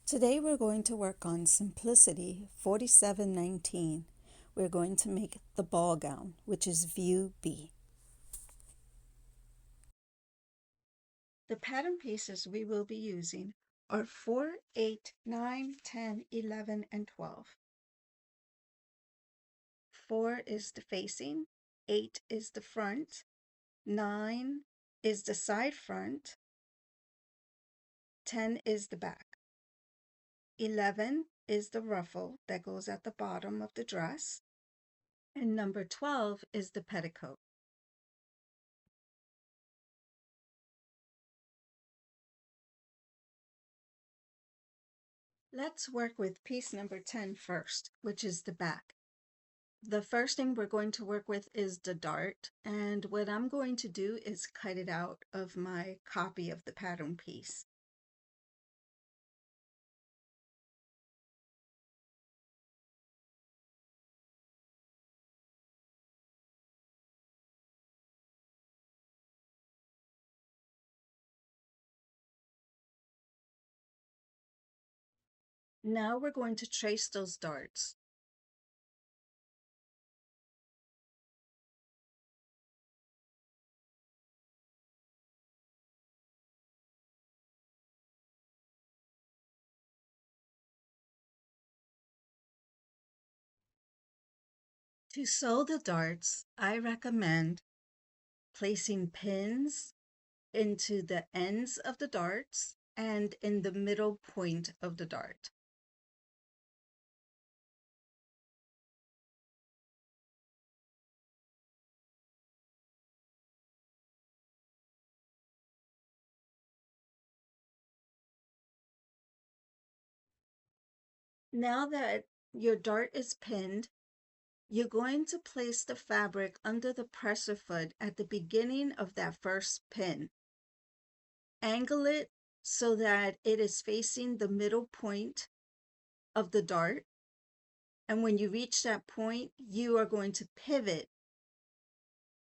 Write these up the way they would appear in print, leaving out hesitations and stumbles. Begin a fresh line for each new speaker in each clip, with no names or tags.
Today we're going to work on Simplicity 4719. We're going to make the ball gown, which is view B. The pattern pieces we will be using are 4, 8, 9, 10, 11, and 12. 4 is the facing, 8 is the front, 9 is the side front, 10 is the back. 11 is the ruffle that goes at the bottom of the dress, and number 12 is the petticoat. Let's work with piece number 10 first, which is the back. The first thing we're going to work with is the dart, and what I'm going to do is cut it out of my copy of the pattern piece. Now we're going to trace those darts. To sew the darts, I recommend placing pins into the ends of the darts and in the middle point of the dart. Now that your dart is pinned, you're going to place the fabric under the presser foot at the beginning of that first pin. Angle it so that it is facing the middle point of the dart. And when you reach that point, you are going to pivot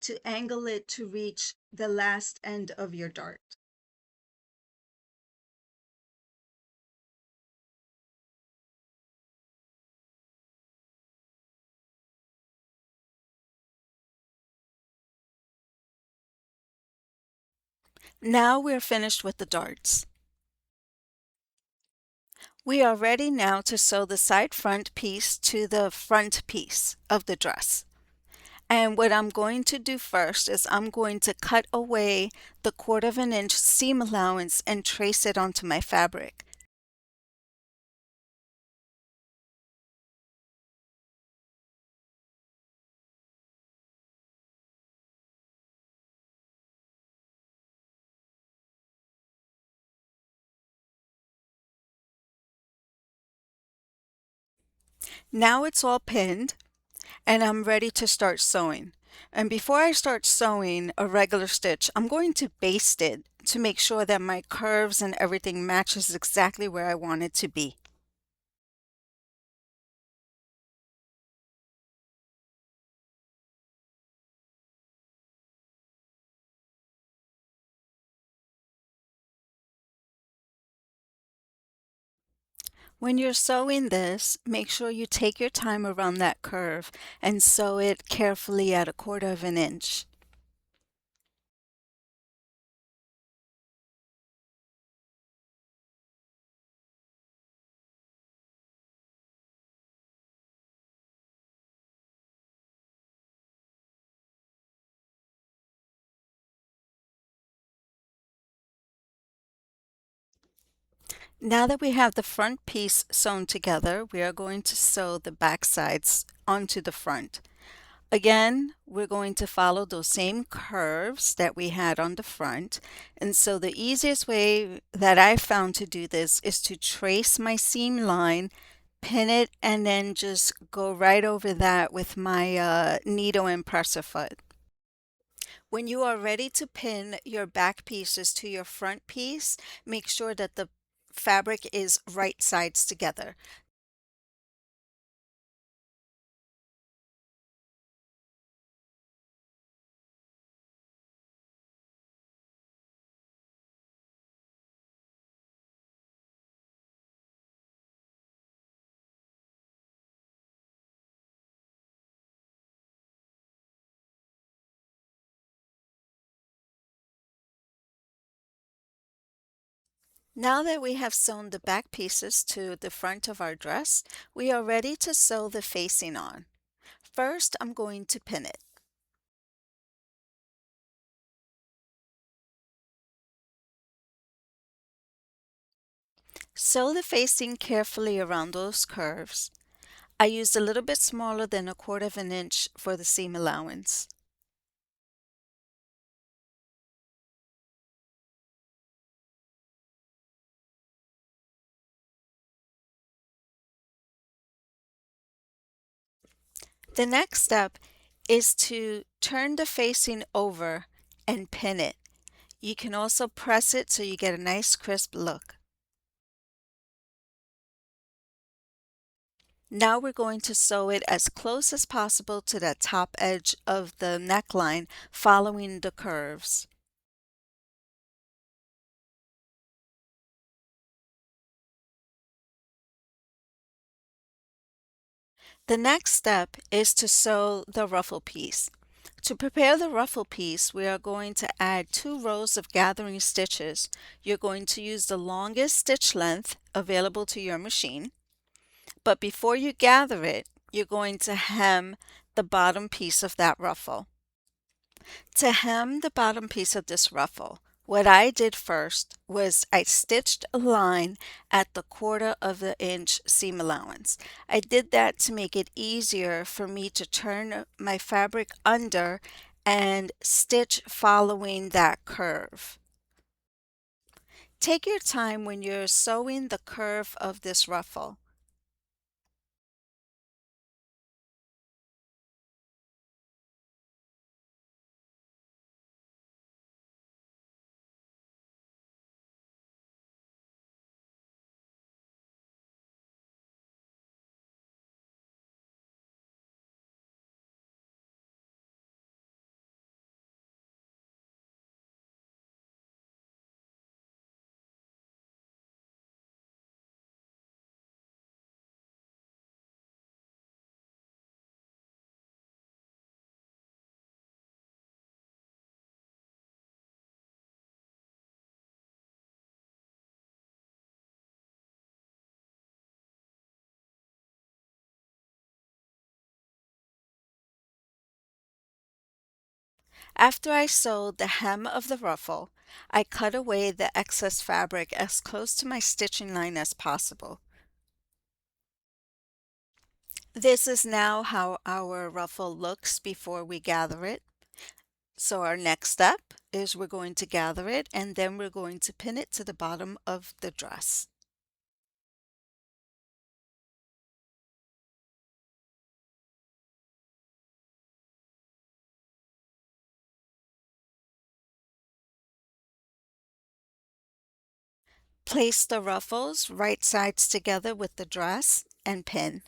to angle it to reach the last end of your dart. Now we're finished with the darts. We are ready now to sew the side front piece to the front piece of the dress. And what I'm going to do first is I'm going to cut away the 1/4 inch seam allowance and trace it onto my fabric. Now it's all pinned and I'm ready to start sewing. And before I start sewing a regular stitch, I'm going to baste it to make sure that my curves and everything matches exactly where I want it to be. When you're sewing this, make sure you take your time around that curve and sew it carefully at a 1/4 inch. Now that we have the front piece sewn together, we are going to sew the back sides onto the front. Again, we're going to follow those same curves that we had on the front. And so the easiest way that I found to do this is to trace my seam line, pin it, and then just go right over that with my needle and presser foot. When you are ready to pin your back pieces to your front piece, make sure that the fabric is right sides together. Now that we have sewn the back pieces to the front of our dress, we are ready to sew the facing on. First, I'm going to pin it. Sew the facing carefully around those curves. I used a little bit smaller than 1/4 of an inch for the seam allowance. The next step is to turn the facing over and pin it. You can also press it so you get a nice crisp look. Now we're going to sew it as close as possible to the top edge of the neckline, following the curves. The next step is to sew the ruffle piece. To prepare the ruffle piece, we are going to add 2 rows of gathering stitches. You're going to use the longest stitch length available to your machine, but before you gather it, you're going to hem the bottom piece of that ruffle. To hem the bottom piece of this ruffle, what I did first was I stitched a line at the 1/4 of the inch seam allowance. I did that to make it easier for me to turn my fabric under and stitch following that curve. Take your time when you're sewing the curve of this ruffle. After I sewed the hem of the ruffle, I cut away the excess fabric as close to my stitching line as possible. This is now how our ruffle looks before we gather it. So our next step is we're going to gather it and then we're going to pin it to the bottom of the dress. Place the ruffles right sides together with the dress and pin.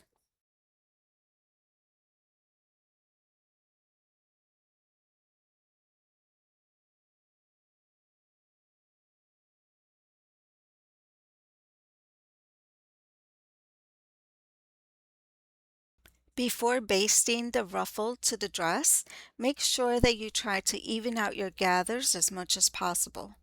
Before basting the ruffle to the dress, make sure that you try to even out your gathers as much as possible.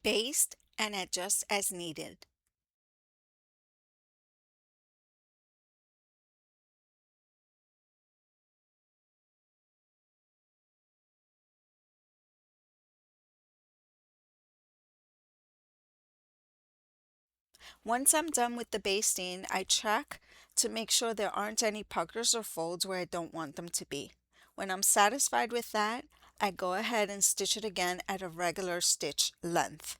Baste and adjust as needed. Once I'm done with the basting, I check to make sure there aren't any puckers or folds where I don't want them to be. When I'm satisfied with that, I go ahead and stitch it again at a regular stitch length.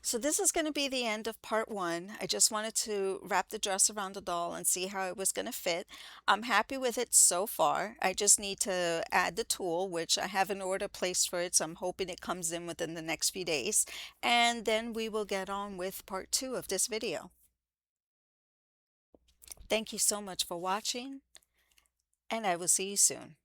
So this is going to be the end of part one. I just wanted to wrap the dress around the doll and see how it was going to fit. I'm happy with it so far. I just need to add the tulle, which I have an order placed for it, so I'm hoping it comes in within the next few days. And then we will get on with part two of this video. Thank you so much for watching, and I will see you soon.